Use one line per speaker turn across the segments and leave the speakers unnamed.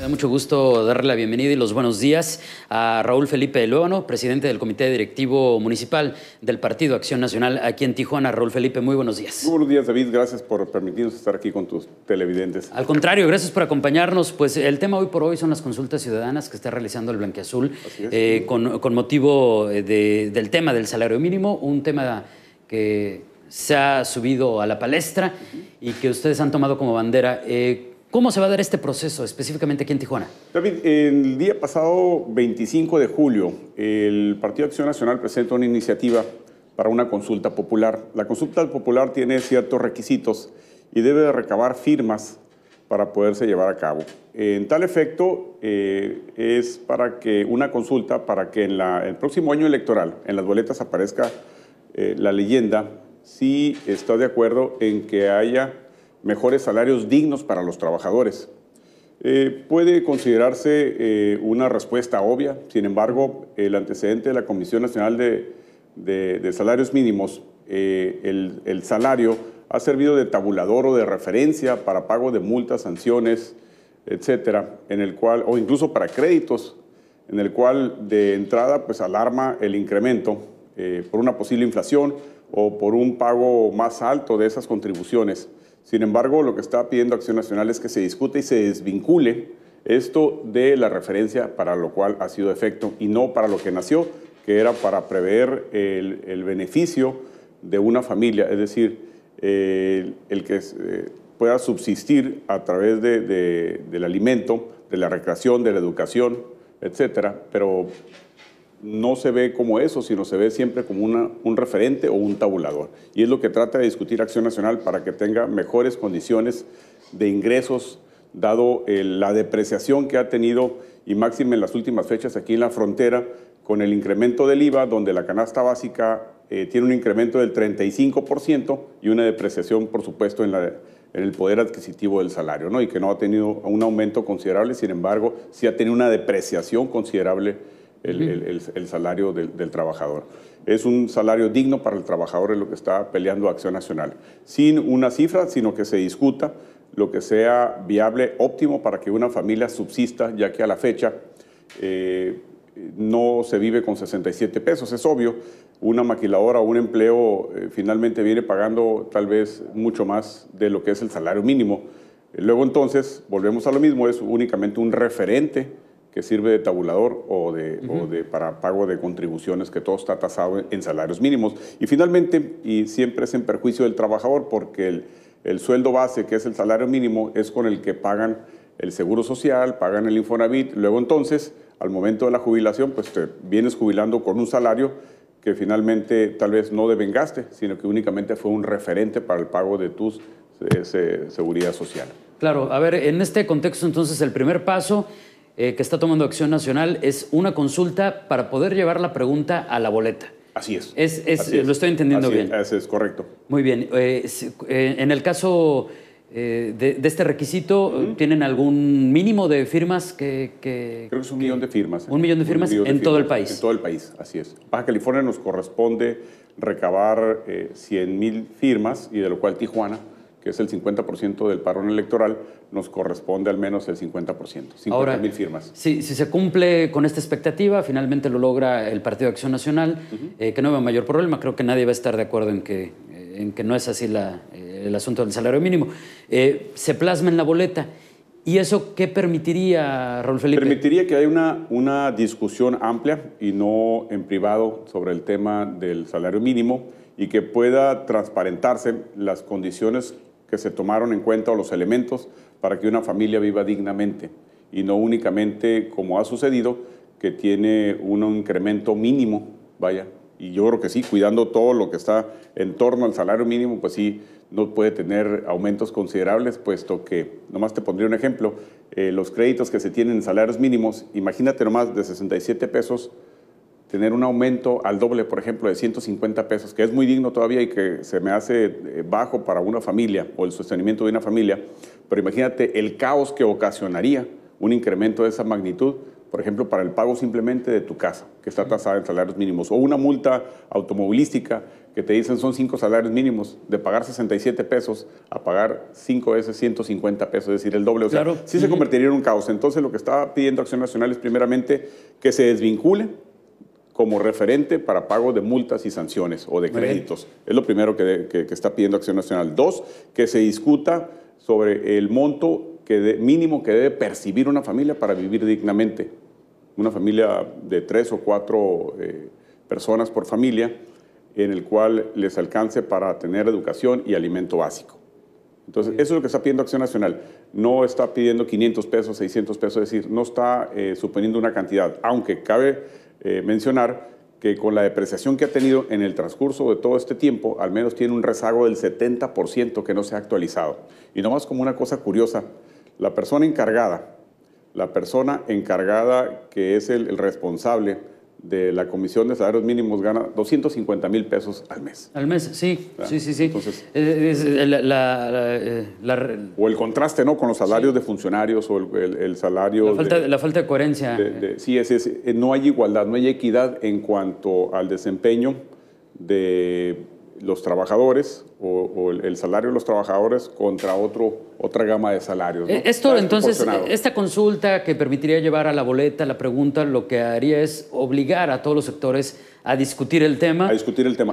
da mucho gusto darle la bienvenida y los buenos días a Raúl Felipe Luébano, presidente del Comité Directivo Municipal del Partido Acción Nacional aquí en Tijuana. Raúl Felipe, muy buenos días.
Muy buenos días, David. Gracias por permitirnos estar aquí con tus televidentes.
Al contrario, gracias por acompañarnos. Pues el tema hoy por hoy son las consultas ciudadanas que está realizando el Blanquiazul con motivo del tema del salario mínimo, un tema que se ha subido a la palestra y que ustedes han tomado como bandera. ¿Cómo se va a dar este proceso específicamente aquí en Tijuana?
David, el día pasado, 25 de julio, el Partido Acción Nacional presenta una iniciativa para una consulta popular. La consulta popular tiene ciertos requisitos y debe de recabar firmas para poderse llevar a cabo. En tal efecto, es para que una consulta, para que en el próximo año electoral, en las boletas aparezca la leyenda, si está de acuerdo en que haya mejores salarios dignos para los trabajadores. Puede considerarse una respuesta obvia, sin embargo, el antecedente de la Comisión Nacional de Salarios Mínimos, el salario ha servido de tabulador o de referencia para pago de multas, sanciones, etcétera, en el cual, o incluso para créditos, en el cual de entrada pues alarma el incremento por una posible inflación o por un pago más alto de esas contribuciones. Sin embargo, lo que está pidiendo Acción Nacional es que se discute y se desvincule esto de la referencia para lo cual ha sido efecto y no para lo que nació, que era para prever el beneficio de una familia, es decir, el que pueda subsistir a través del alimento, de la recreación, de la educación, etcétera, pero no se ve como eso, sino se ve siempre como un referente o un tabulador. Y es lo que trata de discutir Acción Nacional para que tenga mejores condiciones de ingresos, dado la depreciación que ha tenido, y máxime en las últimas fechas aquí en la frontera, con el incremento del IVA, donde la canasta básica tiene un incremento del 35% y una depreciación, por supuesto, en el poder adquisitivo del salario, ¿no? Y que no ha tenido un aumento considerable, sin embargo, sí ha tenido una depreciación considerable el salario del trabajador. Es un salario digno para el trabajador, es lo que está peleando Acción Nacional. Sin una cifra, sino que se discuta lo que sea viable, óptimo para que una familia subsista, ya que a la fecha no se vive con 67 pesos. Es obvio, una maquiladora o un empleo finalmente viene pagando tal vez mucho más de lo que es el salario mínimo. Luego entonces, volvemos a lo mismo, es únicamente un referente que sirve de tabulador o para pago de contribuciones, que todo está tasado en salarios mínimos. Y finalmente, y siempre es en perjuicio del trabajador, porque el sueldo base, que es el salario mínimo, es con el que pagan el seguro social, pagan el Infonavit. Luego entonces, al momento de la jubilación, pues te vienes jubilando con un salario que finalmente tal vez no devengaste, sino que únicamente fue un referente para el pago de tu seguridad social.
Claro, a ver, en este contexto entonces el primer paso que está tomando Acción Nacional es una consulta para poder llevar la pregunta a la boleta.
Así es.
Lo estoy entendiendo bien.
Así es, correcto.
Muy bien. En el caso de este requisito, ¿tienen algún mínimo de firmas Creo
que es 1 millón de firmas.
1 millón de firmas en todo el país.
En todo el país, así es. Baja California nos corresponde recabar 100,000 firmas, y de lo cual Tijuana, que es el 50% del padrón electoral, nos corresponde al menos el 50%, 50,000 firmas.
Si se cumple con esta expectativa, finalmente lo logra el Partido Acción Nacional, que no veo mayor problema. Creo que nadie va a estar de acuerdo en que no es así el asunto del salario mínimo. Se plasma en la boleta. ¿Y eso qué permitiría, Raúl Felipe?
Permitiría que haya una discusión amplia y no en privado sobre el tema del salario mínimo, y que pueda transparentarse las condiciones que se tomaron en cuenta o los elementos para que una familia viva dignamente, y no únicamente, como ha sucedido, que tiene un incremento mínimo, vaya. Y yo creo que sí, cuidando todo lo que está en torno al salario mínimo, pues sí, no puede tener aumentos considerables, puesto que, nomás te pondría un ejemplo, los créditos que se tienen en salarios mínimos, imagínate nomás de 67 pesos, tener un aumento al doble, por ejemplo, de 150 pesos, que es muy digno todavía y que se me hace bajo para una familia o el sostenimiento de una familia, pero imagínate el caos que ocasionaría un incremento de esa magnitud, por ejemplo, para el pago simplemente de tu casa, que está tasada en salarios mínimos, o una multa automovilística que te dicen son 5 salarios mínimos, de pagar 67 pesos a pagar 5 veces 150 pesos, es decir, el doble. O sea,
claro.
Sí se convertiría en un caos. Entonces, lo que está pidiendo Acción Nacional es primeramente que se desvincule como referente para pago de multas y sanciones o de créditos. Es lo primero que está pidiendo Acción Nacional. 2, que se discuta sobre el monto mínimo que debe percibir una familia para vivir dignamente. Una familia de 3 o 4 personas por familia, en el cual les alcance para tener educación y alimento básico. Entonces, eso es lo que está pidiendo Acción Nacional. No está pidiendo 500 pesos, 600 pesos, es decir, no está suponiendo una cantidad, aunque cabe mencionar que con la depreciación que ha tenido en el transcurso de todo este tiempo, al menos tiene un rezago del 70% que no se ha actualizado. Y nomás como una cosa curiosa, la persona encargada que es el responsable de la Comisión de Salarios Mínimos gana 250,000 pesos al mes.
Al mes, sí, sí.
Entonces,
o
el contraste, ¿no?, con los salarios de funcionarios o el salario...
La falta de coherencia.
Sí, no hay igualdad, no hay equidad en cuanto al desempeño de los trabajadores o el salario de los trabajadores contra otra gama de salarios, ¿no?
Esto, entonces, esta consulta que permitiría llevar a la boleta la pregunta, lo que haría es obligar a todos los sectores a discutir el tema.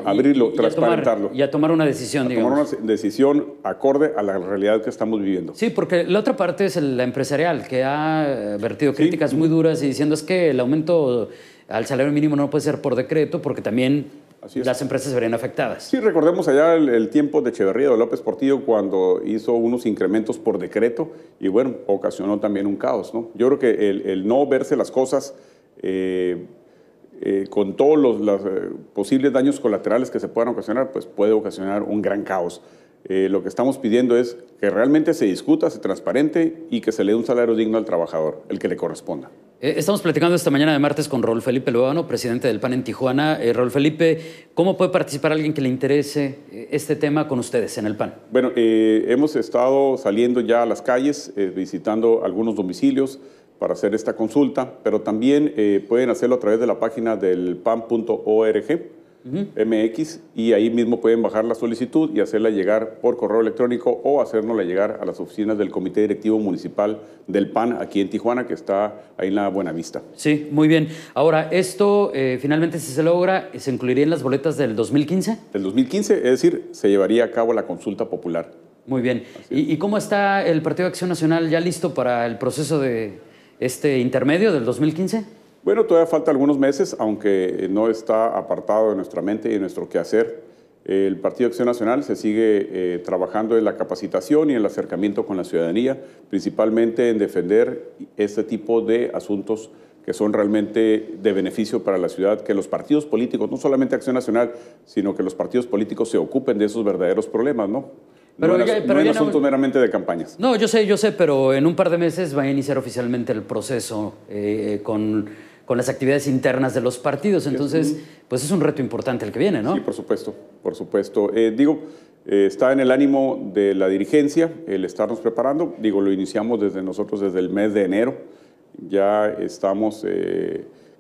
Abrirlo, transparentarlo.
Y a tomar una decisión, digamos.
Tomar una decisión acorde a la realidad que estamos viviendo.
Sí, porque la otra parte es la empresarial, que ha vertido críticas muy duras y diciendo es que el aumento al salario mínimo no puede ser por decreto porque también las empresas se verían afectadas.
Sí, recordemos allá el tiempo de Echeverría de López Portillo cuando hizo unos incrementos por decreto y bueno, ocasionó también un caos, ¿no? Yo creo que el no verse las cosas con todos los posibles daños colaterales que se puedan ocasionar, pues puede ocasionar un gran caos. Lo que estamos pidiendo es que realmente se discuta, se transparente y que se le dé un salario digno al trabajador, el que le corresponda.
Estamos platicando esta mañana de martes con Raúl Felipe Luevano, presidente del PAN en Tijuana. Raúl Felipe, ¿cómo puede participar alguien que le interese este tema con ustedes en el PAN?
Bueno, hemos estado saliendo ya a las calles, visitando algunos domicilios para hacer esta consulta, pero también pueden hacerlo a través de la página del pan.org. MX, y ahí mismo pueden bajar la solicitud y hacerla llegar por correo electrónico o hacérnosla llegar a las oficinas del Comité Directivo Municipal del PAN aquí en Tijuana, que está ahí en la Buenavista.
Sí, muy bien. Ahora, esto finalmente, si se logra, ¿se incluiría en las boletas del 2015?
Del 2015, es decir, se llevaría a cabo la consulta popular.
Muy bien. ¿Y cómo está el Partido de Acción Nacional ya listo para el proceso de este intermedio del 2015?
Bueno, todavía falta algunos meses, aunque no está apartado de nuestra mente y de nuestro quehacer. El Partido de Acción Nacional se sigue trabajando en la capacitación y en el acercamiento con la ciudadanía, principalmente en defender este tipo de asuntos que son realmente de beneficio para la ciudad, que los partidos políticos, no solamente Acción Nacional, sino que los partidos políticos se ocupen de esos verdaderos problemas, ¿no? No en asuntos meramente de campañas.
No, yo sé, pero en un par de meses va a iniciar oficialmente el proceso con las actividades internas de los partidos. Entonces, pues es un reto importante el que viene, ¿no?
Sí, por supuesto, por supuesto. Está en el ánimo de la dirigencia el estarnos preparando. Lo iniciamos nosotros desde el mes de enero. Ya estamos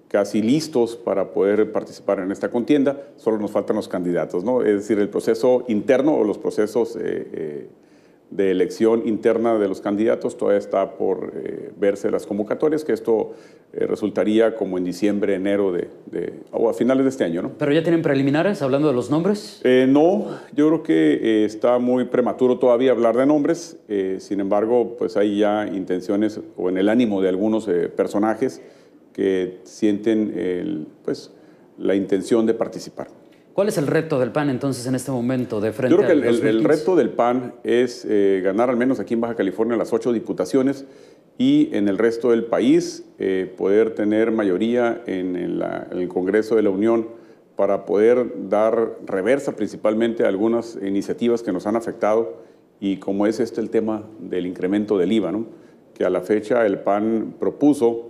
casi listos para poder participar en esta contienda. Solo nos faltan los candidatos, ¿no? Es decir, el proceso interno o los procesos de elección interna de los candidatos todavía está por verse las convocatorias, que esto resultaría como en diciembre, enero o a finales de este año, ¿no?
¿Pero ya tienen preliminares hablando de los nombres?
No, yo creo que está muy prematuro todavía hablar de nombres. Sin embargo, pues hay ya intenciones o en el ánimo de algunos personajes que sienten la intención de participar.
¿Cuál es el reto del PAN entonces en este momento de frente?
Yo creo que el reto del PAN es ganar al menos aquí en Baja California las 8 diputaciones y en el resto del país poder tener mayoría en el Congreso de la Unión para poder dar reversa principalmente a algunas iniciativas que nos han afectado y como es el tema del incremento del IVA, ¿no? Que a la fecha el PAN propuso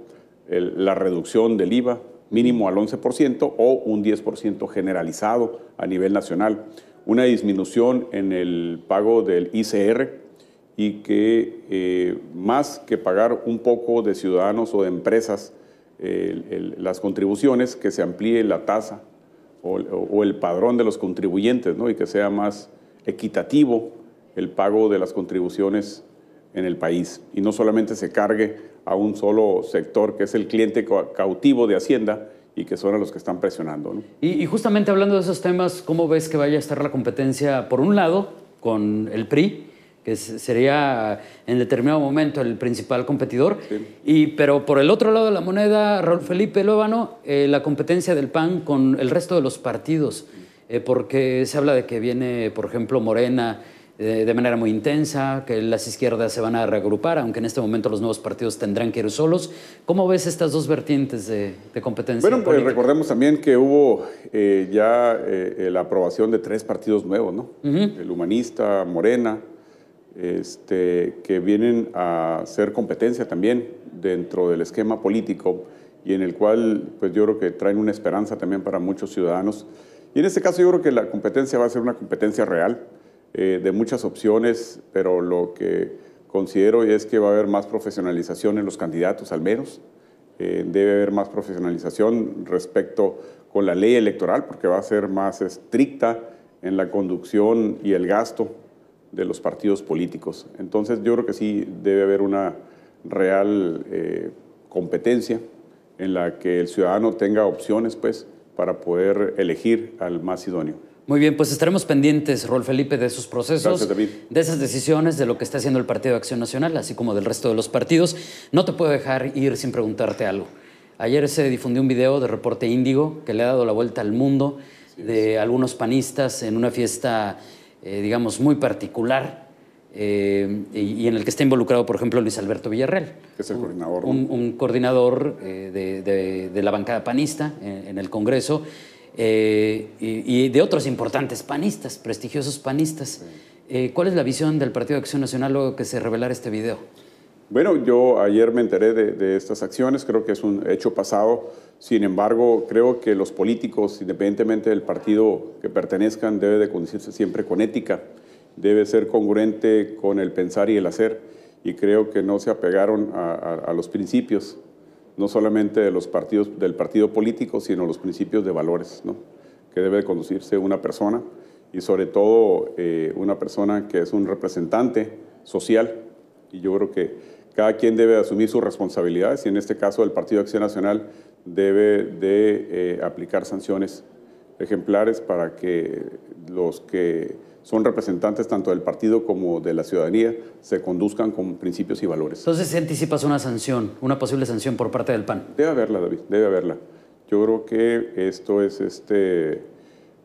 la reducción del IVA mínimo al 11% o un 10% generalizado a nivel nacional, una disminución en el pago del ICR y que más que pagar un poco de ciudadanos o de empresas las contribuciones, que se amplíe la tasa o el padrón de los contribuyentes, ¿no? Y que sea más equitativo el pago de las contribuciones en el país y no solamente se cargue a un solo sector que es el cliente cautivo de Hacienda y que son los que están presionando, ¿no?
Y justamente hablando de esos temas, ¿cómo ves que vaya a estar la competencia, por un lado, con el PRI, que sería en determinado momento el principal competidor, sí, pero por el otro lado de la moneda, Raúl Felipe Luébano, la competencia del PAN con el resto de los partidos? Porque se habla de que viene, por ejemplo, Morena de manera muy intensa, que las izquierdas se van a reagrupar, aunque en este momento los nuevos partidos tendrán que ir solos. ¿Cómo ves estas dos vertientes de competencia?
Bueno, pues recordemos también que hubo ya la aprobación de 3 partidos nuevos, ¿no? El Humanista, Morena, que vienen a ser competencia también dentro del esquema político y en el cual pues yo creo que traen una esperanza también para muchos ciudadanos. Y en este caso yo creo que la competencia va a ser una competencia real, de muchas opciones, pero lo que considero es que va a haber más profesionalización en los candidatos, al menos. Debe haber más profesionalización respecto con la ley electoral, porque va a ser más estricta en la conducción y el gasto de los partidos políticos. Entonces yo creo que sí debe haber una real competencia en la que el ciudadano tenga opciones, pues, para poder elegir al más idóneo.
Muy bien, pues estaremos pendientes, Raúl Felipe, de esos procesos,
gracias, David,
de esas decisiones, de lo que está haciendo el Partido de Acción Nacional, así como del resto de los partidos. No te puedo dejar ir sin preguntarte algo. Ayer se difundió un video de Reporte Índigo que le ha dado la vuelta al mundo, de algunos panistas en una fiesta, digamos, muy particular, y en el que está involucrado, por ejemplo, Luis Alberto Villarreal.
Que es el coordinador.
Un coordinador de la bancada panista en el Congreso, y de otros importantes panistas, prestigiosos panistas. Sí. ¿Cuál es la visión del Partido de Acción Nacional luego que se revelara este video?
Bueno, yo ayer me enteré de estas acciones, creo que es un hecho pasado. Sin embargo, creo que los políticos, independientemente del partido que pertenezcan, debe de conducirse siempre con ética, debe ser congruente con el pensar y el hacer, y creo que no se apegaron a los principios, no solamente de los partidos, del partido político, sino los principios de valores, ¿no? Que debe de conducirse una persona, y sobre todo una persona que es un representante social, y yo creo que cada quien debe asumir sus responsabilidades, y en este caso el Partido de Acción Nacional debe de aplicar sanciones ejemplares para que los que son representantes tanto del partido como de la ciudadanía se conduzcan con principios y valores.
Entonces, ¿se anticipas una sanción, una posible sanción por parte del PAN?
Debe haberla, David, debe haberla. Yo creo que esto es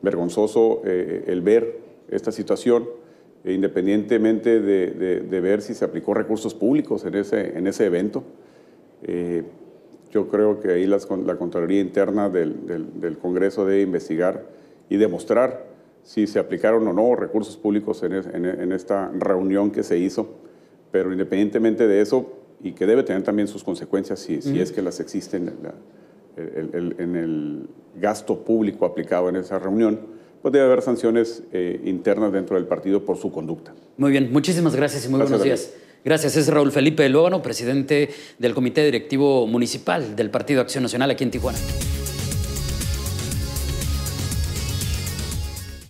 vergonzoso, el ver esta situación, independientemente de ver si se aplicó recursos públicos en ese evento. Yo creo que ahí la Contraloría Interna del Congreso debe investigar y demostrar si se aplicaron o no recursos públicos en esta reunión que se hizo, pero independientemente de eso, y que debe tener también sus consecuencias si es que las existen en el gasto público aplicado en esa reunión, pues debe haber sanciones internas dentro del partido por su conducta.
Muy bien, muchísimas gracias y muy buenos días. Gracias, es Raúl Felipe Luébano, presidente del Comité Directivo Municipal del Partido Acción Nacional aquí en Tijuana.